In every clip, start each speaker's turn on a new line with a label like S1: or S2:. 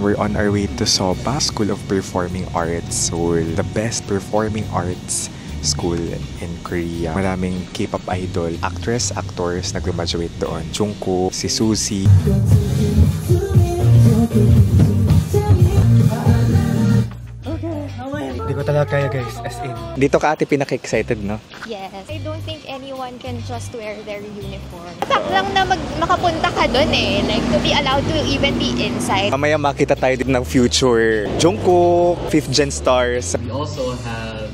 S1: we're on our way to SOPA, School of Performing Arts, Seoul. The best performing arts school in Korea. Maraming K-pop idol, actress, actors na graduate doon. Jungkook, si Suzy. Hindi ko talaga kaya guys, as in. Dito ka ate pinaka-excited, no?
S2: Yes. I don't think anyone can just wear their uniform. Fact lang na makapunta ka dun eh. Like, to be allowed to even be inside.
S1: Mamaya makita tayo din ng future Jungkook, 5th Gen stars.
S3: We also have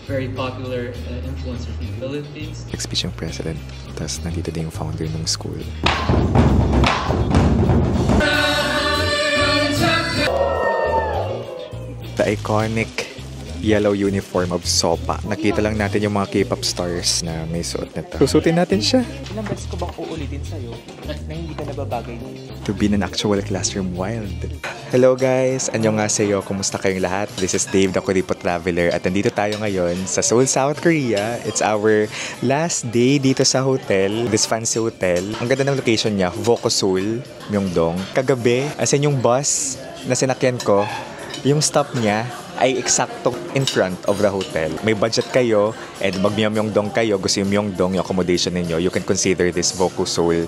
S3: very popular influencers from the Philippines.
S1: Speech yung president, tapos nandito din yung founder ng school. The iconic yellow uniform of SOPA. Nakita lang natin yung mga K-pop stars na may suot nito. Susutin natin siya.
S4: Ilang beses ko bang uulitin sa'yo na hindi ka nababagay
S1: to be in an actual classroom wild. Hello guys! Annyeonghaseyo! Kumusta kayong lahat? This is Dave, the Kuripo Traveler, at nandito tayo ngayon sa Seoul, South Korea. It's our last day dito sa hotel, this fancy hotel. Ang ganda ng location niya, Voco Seoul, Myeongdong. Kagabi, as in yung bus na sinakyan ko, yung stop niya ay eksakto in front of the hotel. May budget kayo and mag-Myeongdong kayo, gusto yung Myeongdong, yung accommodation ninyo, you can consider this Voco Seoul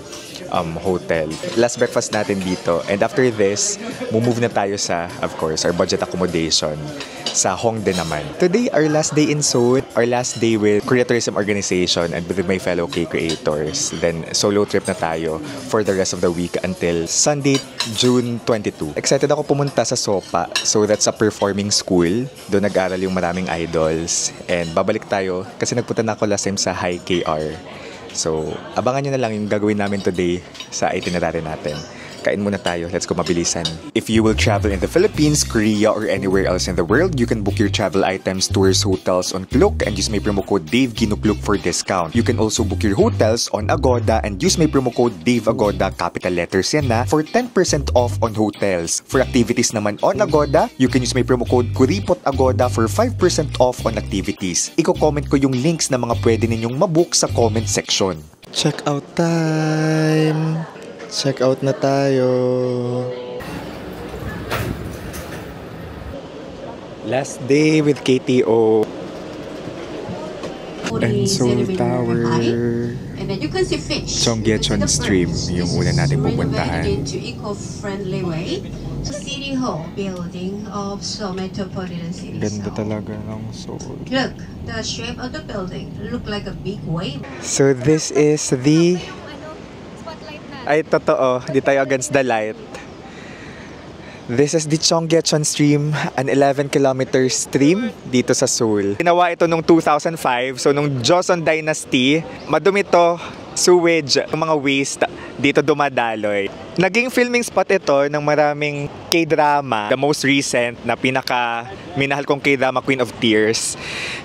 S1: hotel. Last breakfast natin dito, and after this, move na tayo sa, of course, our budget accommodation sa Hongdae naman. Today, our last day in Seoul, our last day with Korea Tourism Organization and with my fellow K-creators. Then, solo trip na tayo for the rest of the week until Sunday, June 22. Excited ako pumunta sa SOPA. So, that's a performing school. Doon nag-aral yung maraming idols. And babalik tayo kasi nagpunta na ako last time sa High KR. So, abangan nyo na lang yung gagawin namin today sa itinerary natin. Kain muna tayo. Let's go mabilisan. If you will travel in the Philippines, Korea, or anywhere else in the world, you can book your travel items, tours, hotels on Klook and use my promo code DAVEGINUKLOOK for discount. You can also book your hotels on Agoda and use my promo code DAVEAGODA, capital letters yan na, for 10% off on hotels. For activities naman on Agoda, you can use my promo code KURIPOTAGODA for 5% off on activities. Iko-comment ko yung links na mga pwede ninyong mabook sa comment section. Check out time! Check out na tayo. Last day with KTO. And Seoul Tower.
S5: And then you can see fish.
S1: Cheonggyecheon Stream yung una natin pupuntahan.
S5: Into eco-friendly way. City Hall building of Seoul Metropolitan City.
S1: Ganda talaga ng Seoul.
S5: Look, the shape of the building look like a big wave.
S1: So this is the... Ay, totoo. Di tayo against the light. This is the Cheonggyecheon Stream, an 11-kilometer stream dito sa Seoul. Ginawa ito nung 2005, so nung Joseon Dynasty, madumi to, sewage, yung mga waste dito dumadaloy. Naging filming spot ito ng maraming K-drama. The most recent na minahal kong K-drama, Queen of Tears.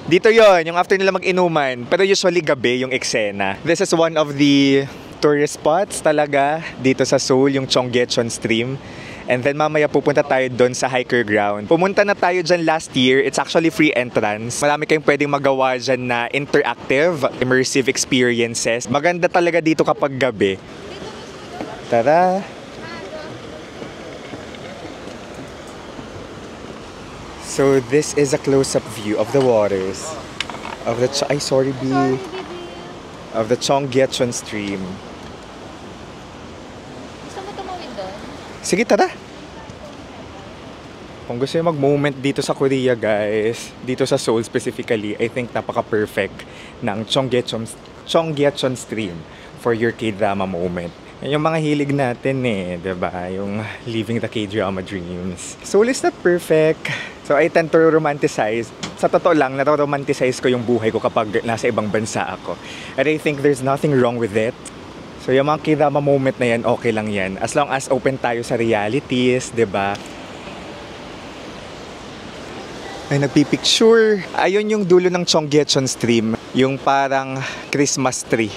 S1: Dito yon yung after nila mag-inuman, pero usually gabi yung eksena. This is one of the tourist spots talaga dito sa Seoul, yung Cheonggyecheon Stream. And then mamaya pupunta tayo doon sa hiker ground. Pumunta na tayo dyan last year. It's actually free entrance. Marami kayong pwedeng magawa dyan na interactive, immersive experiences. Maganda talaga dito kapag gabi. Tara! So this is a close-up view of the waters. Of the of the Cheonggyecheon Stream. Sige, tara! Kung gusto nyo mag-moment dito sa Korea, guys, dito sa Seoul specifically, I think napaka-perfect ng Cheonggyecheon Stream for your K-drama moment. Yan yung mga hilig natin eh, diba? Yung living the K-drama dreams. Seoul is not perfect. So I tend to romanticize. Sa totoo lang, nato-romanticize ko yung buhay ko kapag nasa ibang bansa ako. And I think there's nothing wrong with it. So yung mga K-drama moment na yan, okay lang yan. As long as open tayo sa realities, diba? Ay, nagpipicture. Ayun yung dulo ng Cheonggyecheon Stream. Yung parang Christmas tree.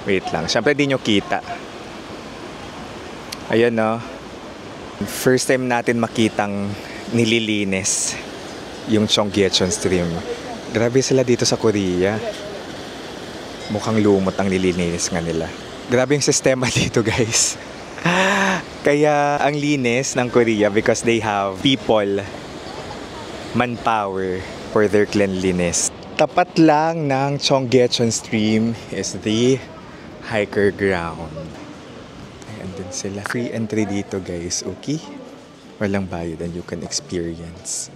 S1: Wait lang, syempre di nyo kita. Ayan no. First time natin makitang nililinis yung Cheonggyecheon Stream. Grabe sila dito sa Korea. Mukhang lumot ang nililinis nga nila. Grabe yung sistema dito, guys. Kaya ang linis ng Korea because they have people, manpower for their cleanliness. Tapat lang ng Cheonggyecheon Stream is the hiker ground. Ay, andun sila. Free entry dito guys, okay? Walang bayad and you can experience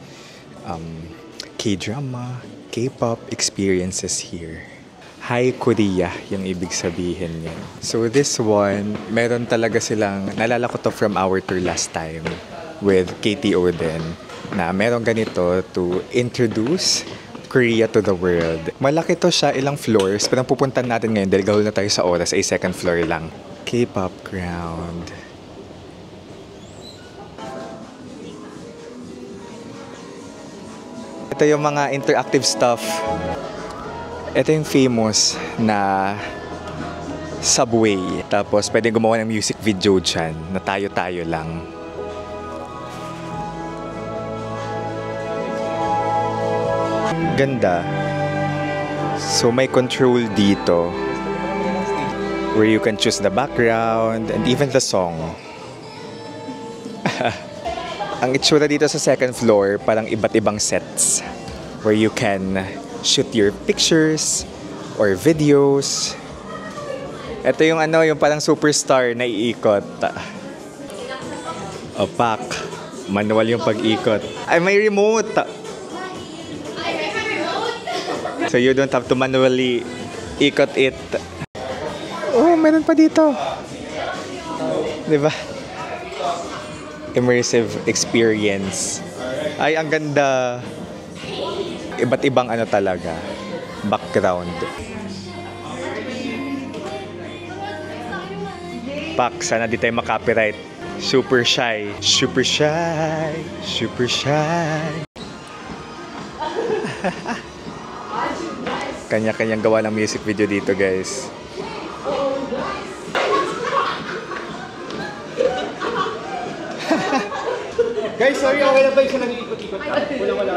S1: K-drama, K-pop experiences here. Hi Korea, yung ibig sabihin niya. So this one, meron talaga silang, naalala ko to from our tour last time with KTO din, na meron ganito to introduce Korea to the world. Malaki to siya, ilang floors, pero ang pupuntan natin ngayon, dahil gahol na tayo sa oras, ay second floor lang. K-pop ground. Ito yung mga interactive stuff. Ito yung famous na subway. Tapos pwede gumawa ng music video dyan na tayo-tayo lang. Ganda. So may control dito where you can choose the background and even the song. Ang itsura dito sa second floor, parang iba't ibang sets where you can shoot your pictures or videos. Ito yung yung parang superstar na iikot. Opak. Manual yung pag-ikot. Ay, may remote! So you don't have to manually ikot it. Oh, meron pa dito. Diba? Immersive experience. Ay, ang ganda. Iba't ibang talaga. Background. Pak, sana di tayo makapiright. Super shy. Super shy. Super shy. Kanya-kanyang gawa ng music video dito, guys.
S4: Guys, sorry, okay lang ba yung nag-iikot-ikot ka? Wala.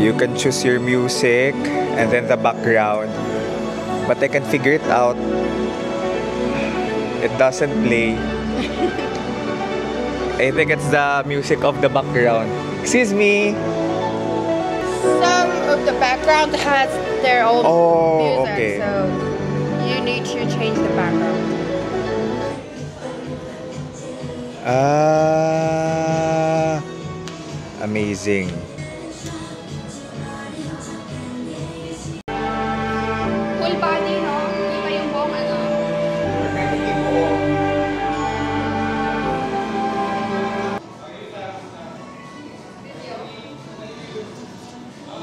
S1: You can choose your music and then the background. But I can figure it out. It doesn't play. I think it's the music of the background. Excuse me.
S6: Some of the background has their own music,
S1: okay.
S6: So you need to change the background.
S1: Amazing.
S6: Full body, no? Hindi pa yung buong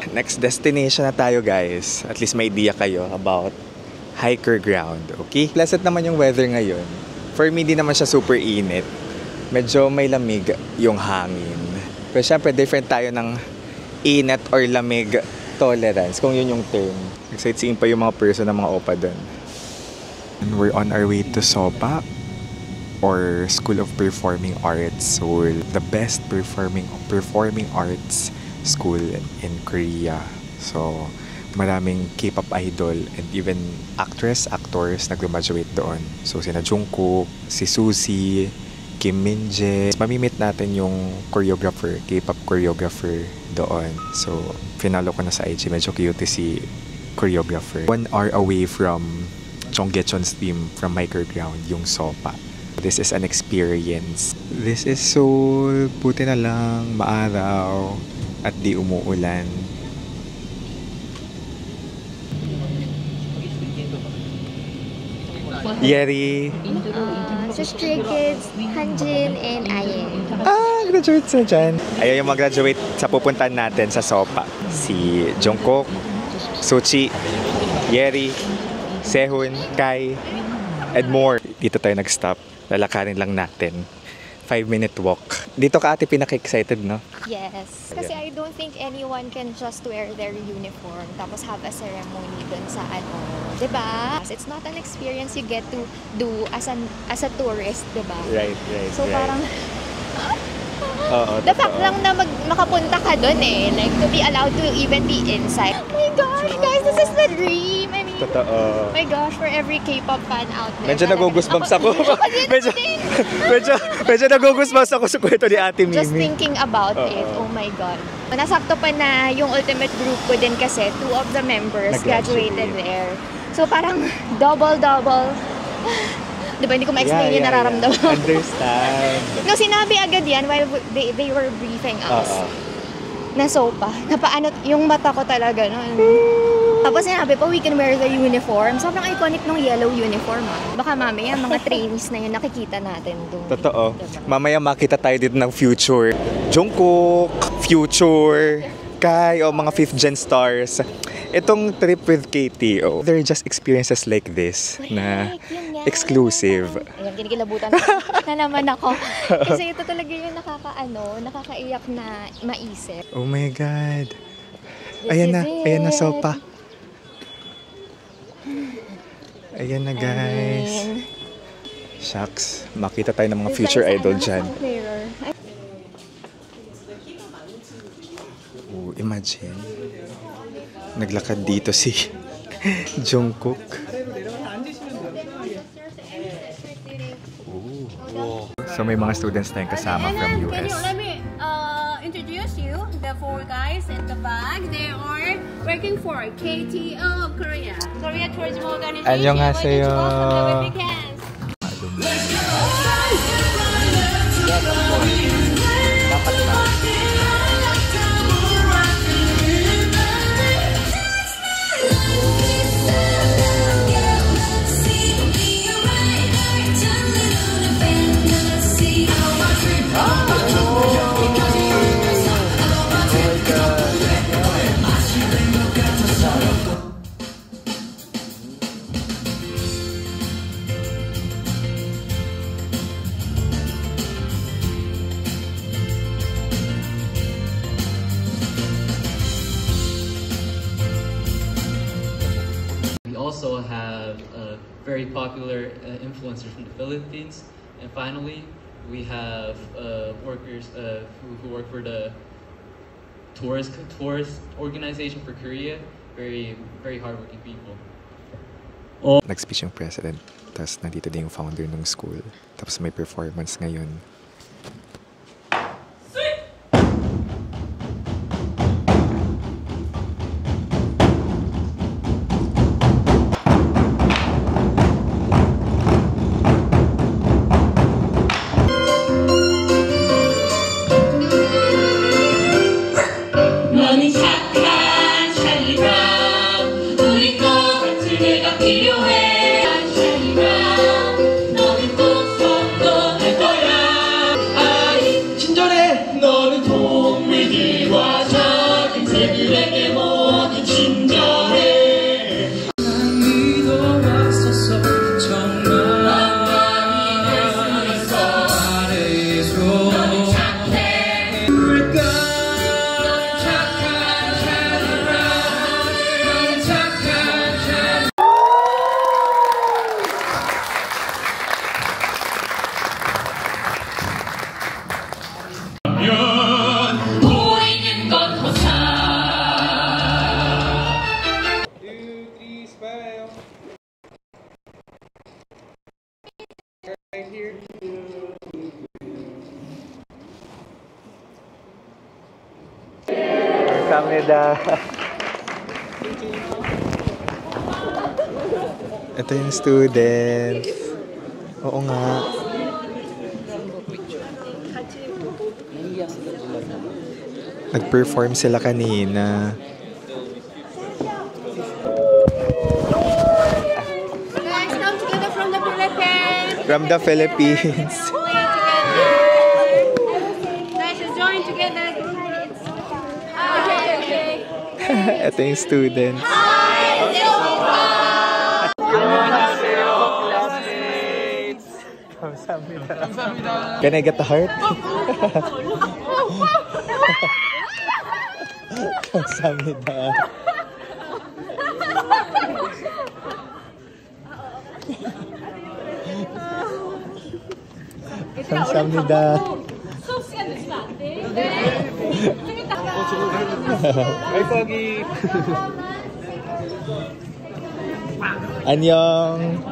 S1: Next destination na tayo, guys. At least may idea kayo about hiker ground, okay? Pleasant naman yung weather ngayon. For me, di naman siya super init. Medyo may lamig yung hangin. Pero syempre, different tayo ng init or lamig tolerance, kung yun yung term. Sightseeing pa yung mga person ng mga opa dun. And we're on our way to SOPA, or School of Performing Arts, Seoul. The best performing arts school in Korea. So, maraming K-pop idol and even actors nag-graduate doon. So, sina Jungkook, si Suzy, Kim Min-jae. Mamimit natin yung choreographer, K-pop choreographer doon. So, finalo ko na sa IG. Medyo cute si choreographer. 1 hour away from Cheonggyecheon Stream from hiker ground, yung SOPA. This is an experience. This is Seoul. Buti na lang, maaraw at di umuulan. Yeri.
S2: Sa Stray Kids, Hanjin, and Ayen.
S1: Graduate sa dyan. Ayaw yung mag-graduate sa pupuntahan natin sa SOPA. Si Jungkook, Suchi, Yeri, Sehun, Kai, and more. Dito tayo nag-stop. Lalakarin lang natin. 5-minute walk. Dito ka ate pinaka-excited, no?
S2: Yes. Kasi I don't think anyone can just wear their uniform tapos have a ceremony dun sa diba? It's not an experience you get to do as a tourist, diba?
S1: Right.
S2: So parang
S1: Oo,
S2: the fact lang na makapunta ka dun like to be allowed to even be inside. Oh my gosh, guys, this is the dream. I mean,
S1: Totoo.
S2: Oh my gosh, for every K-pop fan out there.
S1: Medyo nagugusbumps ako. medyo nagugusbumps ako sa kwento ni Ate Mimi.
S2: Just thinking about it, oh my God. Nasakto pa na yung ultimate group ko din kasi 2 of the members graduated there. So parang double. Diba, hindi ko ma-explain yung nararamdaman.
S1: Understand.
S2: No, sinabi agad yan while they were briefing us. Nasopa. Napaano, yung mata ko talaga. No? Tapos sinabi pa, we can wear the uniform. Sobrang iconic ng yellow uniform. Baka mamaya, mga trainees na yun, nakikita natin doon.
S1: Totoo. Mamaya makita tayo dito ng future. Jungkook, Future, Kai, o mga 5th gen stars. Itong trip with KTO, they're just experiences like this na exclusive.
S2: Ayan, kinikilabutan na naman ako. Kasi ito talaga yung nakakaiyak na maisip.
S1: Oh my God. Ayan na sopa. Ayan na guys. Shucks, makita tayo ng mga future idol dyan. Oh, imagine. Naglakad dito si Jungkook. So may mga students tayong kasama from US.
S5: Let me introduce you the 4 guys at the back. They are working for KTO of Korea. Korea Tourism Organization.
S1: 안녕하세요.
S3: Also have very popular influencers from the Philippines, and finally we have workers who work for the tourist organization for Korea. Very hardworking people.
S1: Nag-speech yung president, tapos nandito din yung founder ng school, tapos may performance ngayon. Kameda. Ito yung student. Oo nga. Nag-perform sila kanina.
S5: Guys, come together from the Philippines.
S1: From the Philippines.
S5: Guys, join together.
S1: Ito yung students. Can I get the heart? 감사합니다. 감사합니다.
S4: Ay, Pogi!
S1: Annyeong!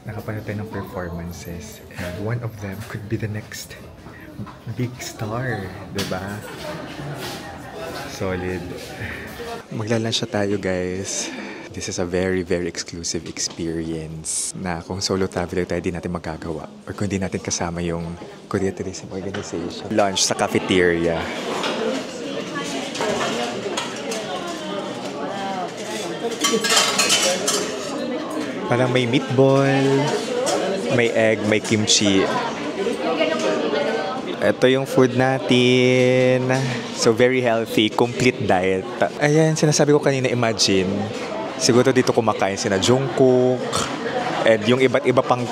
S1: Nakapanood tayo ng performances and one of them could be the next big star, diba? Solid. Magla-lunch na tayo, guys. This is a very, very exclusive experience na kung solo traveler tayo, di natin magagawa. Or kung di natin kasama yung Korea Tourism Organization. Lunch sa cafeteria. Parang may meatball, may egg, may kimchi. Ito yung food natin. So, very healthy, complete diet. Ayan, sinasabi ko kanina, imagine, siguro dito kumakain sina Jungkook, and yung iba't iba pang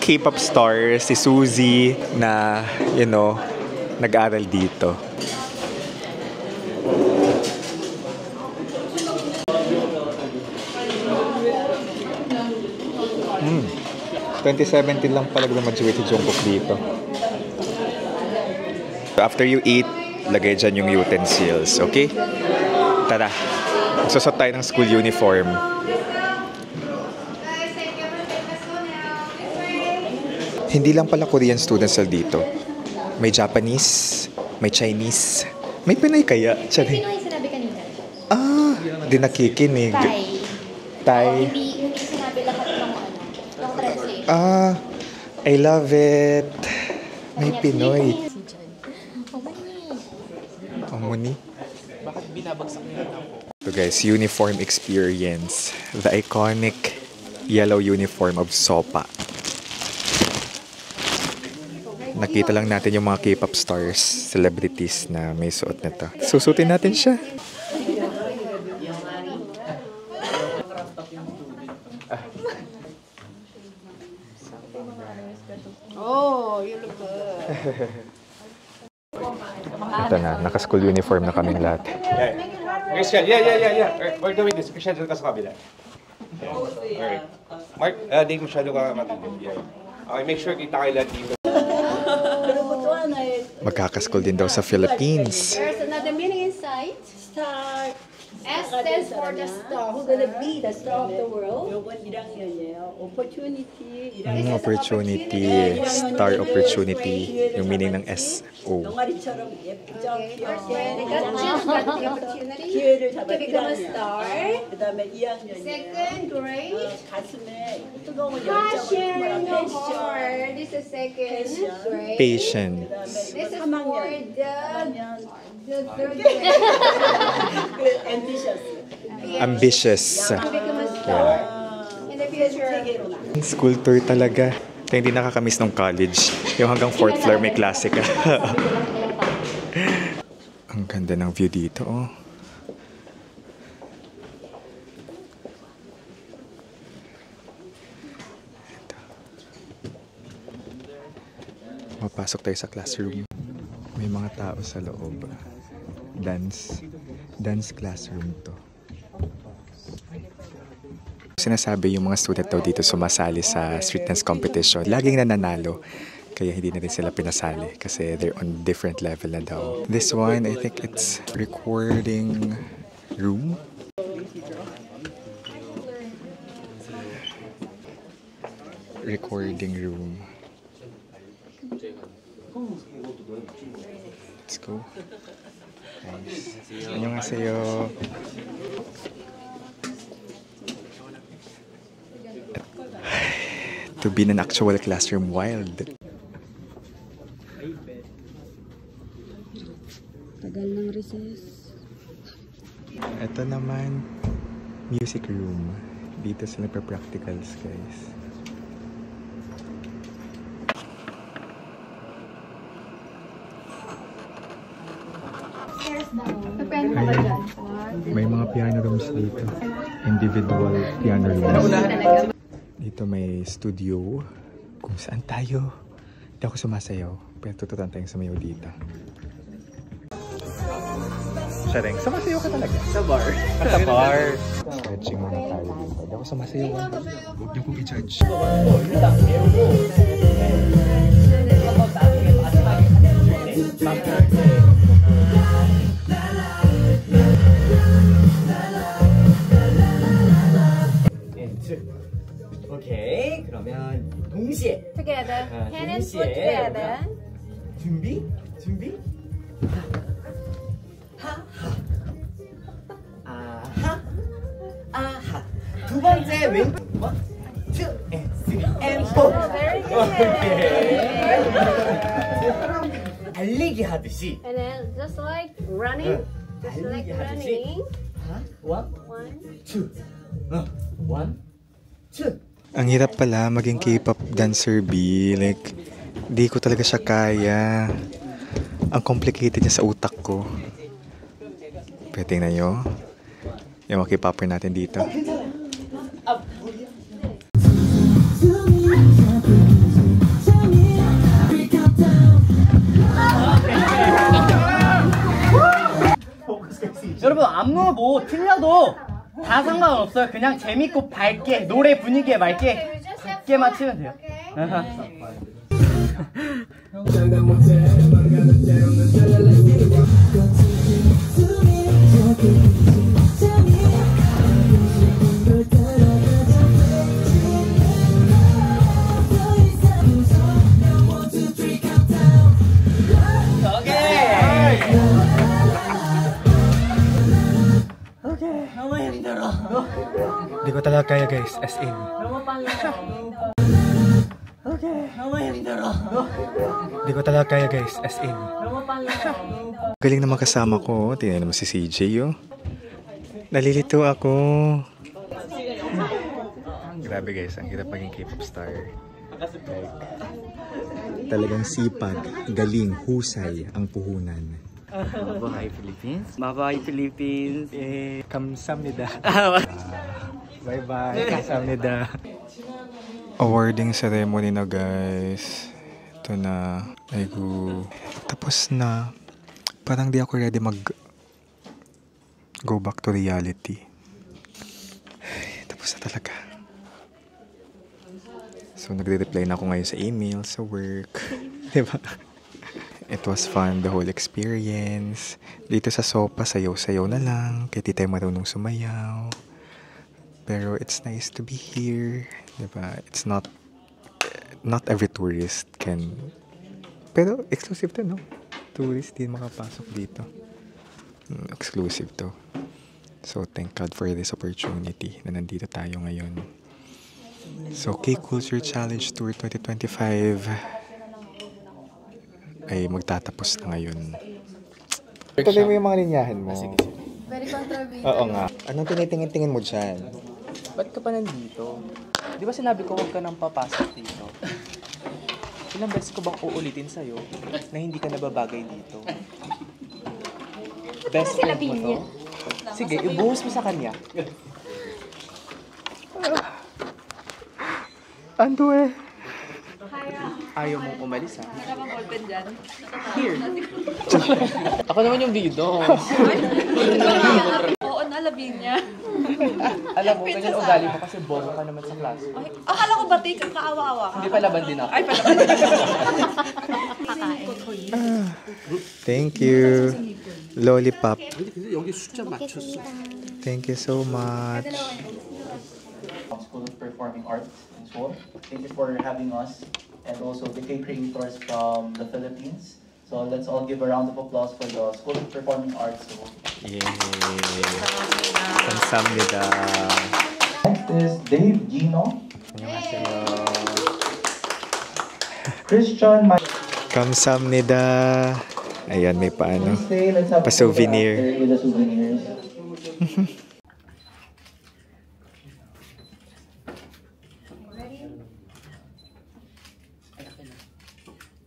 S1: K-pop stars, si Suzy, na, you know, nag-aral dito. 2017 lang pala graduate si Jungkook dito. After you eat, lagay dyan yung utensils, okay? Tara, magsusot tayo ng school uniform. Hindi lang pala Korean students dito. May Japanese, may Chinese, may Pinoy kaya?
S2: May Pinoy sinabi kanina.
S1: Ah, di nakikinig. Thai.
S2: Hindi sinabi lahat ng translation.
S1: Ah, I love it. May Pinoy. Omoni.
S4: Bakit binabagsak nila ako?
S1: So guys, uniform experience. The iconic yellow uniform of Sopa. Nakita lang natin yung mga K-pop stars, celebrities na may suot nito. Susutin natin siya.
S6: Oh, you look good.
S1: Ito na, naka-school uniform na kaming lahat.
S7: Christian, yeah. We're doing this. Christian, dyan ka sa kabila. Alright. Mark, di masyado ka matindin. Yeah. Okay, make sure kita kayo lahat dito.
S1: Magkaka-school din daw sa Philippines.
S5: There's another meaning inside.
S6: Star.
S5: S stands for the star.
S6: Who's gonna be the star of the world?
S5: Opportunity.
S1: Opportunity, star opportunity, yung meaning ng SO.
S5: First when they got the opportunity to become a star. Second grade. Passion in your heart. This is second grade.
S1: Patience.
S5: This is for the third grade.
S1: Ambitious.
S5: To become a star in the future.
S1: School tour talaga. Kaya hindi nakakamiss nung college. Yung hanggang 4th floor may klase ka. Ang ganda ng view dito, oh. Ito. Mapasok tayo sa classroom. May mga tao sa loob. Dance classroom to. Sinasabi yung mga student daw dito sumasali sa street dance competition. Laging nananalo. Kaya hindi na rin sila pinasali kasi they're on different level na daw. This one, I think it's recording room. Recording room. Let's go. Nice. 안녕하세요. To be in an actual classroom, wild.
S6: Tagal ng recess.
S1: Ito naman, music room. Dito sila pa-practicals, guys. May mga piano rooms dito. Individual piano rooms. Dito may studio kung saan tayo. Hindi ako sumasayaw. Pero tututan tayong sumayaw dito. Shareng, sumasayaw ka talaga?
S4: Sa bar.
S1: Sa bar. Stretching muna tayo dito. Hindi ako sumasayaw. Huwag niyo kong i-judge.
S5: Hand and foot together.
S4: 준비? 준비? 아하. 아하. 두 번째 왼. 1, 2, and 3, and 4.
S5: Very good.
S4: 달리기 하듯이.
S5: And then just like running. Just like running.
S4: 1, 2. 1, 2.
S1: Ang hirap pala maging K-pop dancer, B. Like, di ko talaga siya kaya. Ang complicated niya sa utak ko. Pero tingnan nyo. Yung mga K-popper natin dito.
S8: 여러분 안무 뭐 틀려도 다 상관없어요. 그냥 재밌고 밝게 노래 분위기에 맞게 맞추면 돼요. 너무 힘들어.
S1: Di ko talaga kaya, guys. As in.
S8: 너무 빨라. 너무 힘들어.
S1: Di ko talaga kaya, guys. As in.
S8: 너무 빨라.
S1: Galing naman kasama ko. Tingnan naman si CJ, oh. Nalilito ako. Grabe, guys. Ang hirap maging K-pop star. Like, talagang sipag, galing, husay ang puhunan.
S8: Mabuhay Philippines. Mabuhay Philippines.
S1: Kamsahamnida. Bye-bye. Kamsahamnida. Awarding ceremony na, guys. Ito na. Aygo. Tapos na. Parang di ako ready go back to reality. Tapos na talaga. So, nagre-reply na ako ngayon sa email, sa work. Diba? It was fun, the whole experience. Dito sa sopa, sayaw-sayaw na lang. Kaya di tayo marunong sumayaw. Pero it's nice to be here. Diba? It's not every tourist can... Pero exclusive to, no? Tourist din makapasok dito. Exclusive to. So, thank God for this opportunity na nandito tayo ngayon. So, K-Culture Challenge Tour 2025 ay magtatapos na ngayon. Tuloy mo yung mga linyahan mo. Sige.
S6: Very controversial.
S1: Oo nga. Anong tinitingin-tingin mo dyan?
S4: Ba't ka pa nandito? Di ba sinabi ko huwag ka nang papasok dito? Ilang beses ko bang uulitin sa'yo na hindi ka nababagay dito? Best friend mo to? Sige, ibuhos mo sa kanya.
S1: Ando eh.
S4: Ayaw mong umalis, ha?
S6: Wala bang ballpen dyan?
S4: Here. Ako naman yung bido.
S6: Oo, nalabing niya.
S4: Alam mo, ganyan ugali mo kasi bono ka naman sa klase.
S6: Akala ko batik, kaawa-awa ka.
S4: Hindi pa laban din ako.
S6: Ay, pala.
S1: Thank you. Lollipop. Thank you so much.
S9: School of Performing Arts in Seoul. Thank you for having us, and also the K-creators from the Philippines. So let's all give a round of applause for the School of Performing Arts.
S1: Yay! Kamsahamnida.
S9: Next is Dave Gino.
S1: 안녕하세요.
S9: Christian.
S1: Kamsahamnida. Ayan, may paano.
S9: Let's have
S1: Pa-souvenir.
S9: with the souvenirs.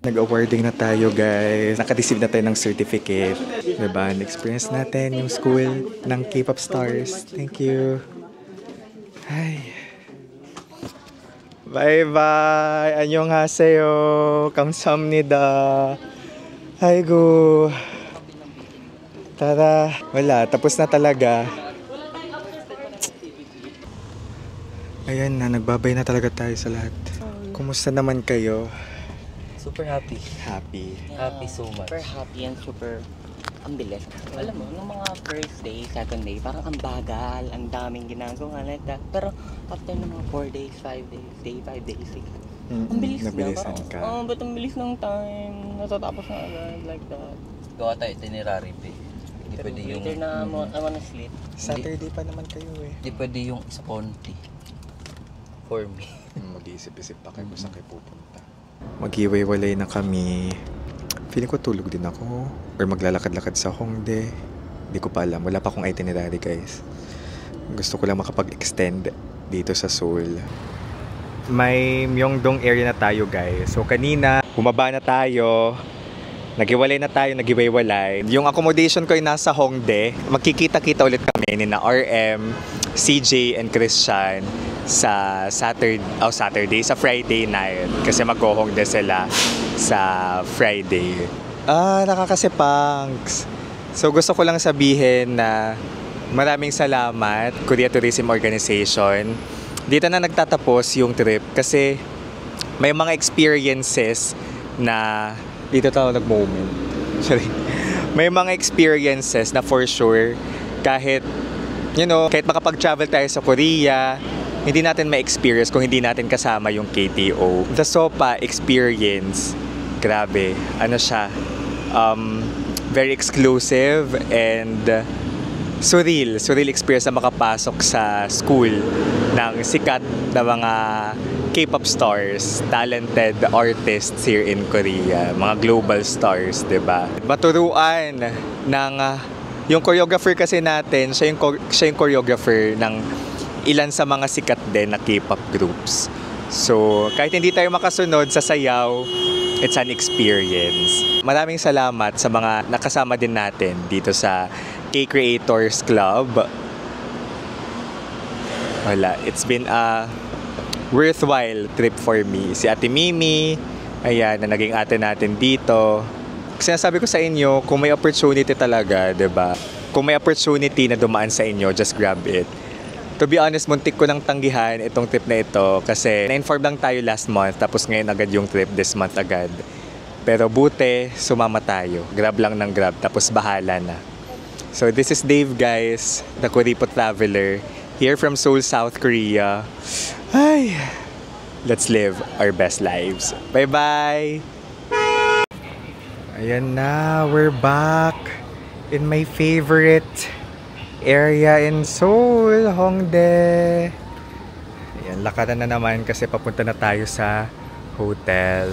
S1: Nag-awarding na tayo, guys. Naka-receive na tayo ng certificate. Diba? Na-experience natin yung school ng K-pop stars. Thank you. Hi. Bye-bye. Annyeonghaseyo. Kamsahamnida. Aigo. Tara. Wala. Tapos na talaga. Ayan na. Nagbabay na talaga tayo sa lahat. Kumusta naman kayo?
S4: Super happy.
S1: Happy.
S4: Happy so much.
S10: Super happy and super ang bilis. Alam mo, nung mga first day, second day, parang ang bagal, ang daming ginagawa like that. Pero after ng mga 4 days, 5 days, day 5 days,
S8: Ang bilis na.
S1: Nabilisan ka.
S8: Ba't ang bilis ng time? Natatapos na agad, like that.
S10: Gawa tayo itinerary pa eh. Hindi pwede yung...
S8: Later na I wanna sleep.
S1: Saturday pa naman kayo eh.
S10: Hindi pwede yung isa konti. For me.
S1: Mag-iisip-isip pa kayo kung saan kayo pupunta. Mag-iwalay na kami. Feeling ko tulog din ako. Or maglalakad-lakad sa Hongdae. Hindi ko pa alam. Wala pa akong itinerary, guys. Gusto ko lang makapag-extend dito sa Seoul. May Myeongdong area na tayo, guys. So, kanina, bumaba na tayo. Naghiwalay na tayo, naghiwalay. Yung accommodation ko ay nasa Hongdae. Magkikita-kita ulit kami ni na RM, CJ, and Christian sa Saturday, sa Friday night. Kasi mag-Hongdae sila sa Friday. Nakakasipangs. So gusto ko lang sabihin na maraming salamat, Korea Tourism Organization. Dito na nagtatapos yung trip kasi may mga experiences na dito tayo nag-moment. Sorry. May mga experiences na for sure kahit kahit makapag-travel tayo sa Korea, hindi natin ma-experience kung hindi natin kasama yung KTO. The Sopa experience, grabe. Ano siya? Very exclusive and surreal experience na makapasok sa school ng sikat na mga K-pop stars, talented artists here in Korea, mga global stars, 'di ba? Maturuan ng yung choreographer kasi natin, siya yung choreographer ng ilan sa mga sikat din na K-pop groups. So, kahit hindi tayo makasunod sa sayaw, it's an experience. Maraming salamat sa mga nakasama din natin dito sa K-Creators Club. Wala, it's been a worthwhile trip for me. Si Ate Mimi, ayan, na naging ate natin dito. Kasi nasabi ko sa inyo, kung may opportunity talaga, 'di ba? Kung may opportunity na dumaan sa inyo, just grab it. To be honest, muntik ko nang tanggihan itong trip na ito kasi na-inform lang tayo last month tapos ngayon agad yung trip this month agad. Pero buti, sumama tayo. Grab lang ng grab tapos bahala na. So this is Dave, guys, the Kuripo Traveler, here from Seoul, South Korea. Ay, let's live our best lives. Bye-bye! Ayan na, we're back in my favorite area in Seoul, Hongdae. Ayan, lakaran na naman kasi papunta na tayo sa hotel.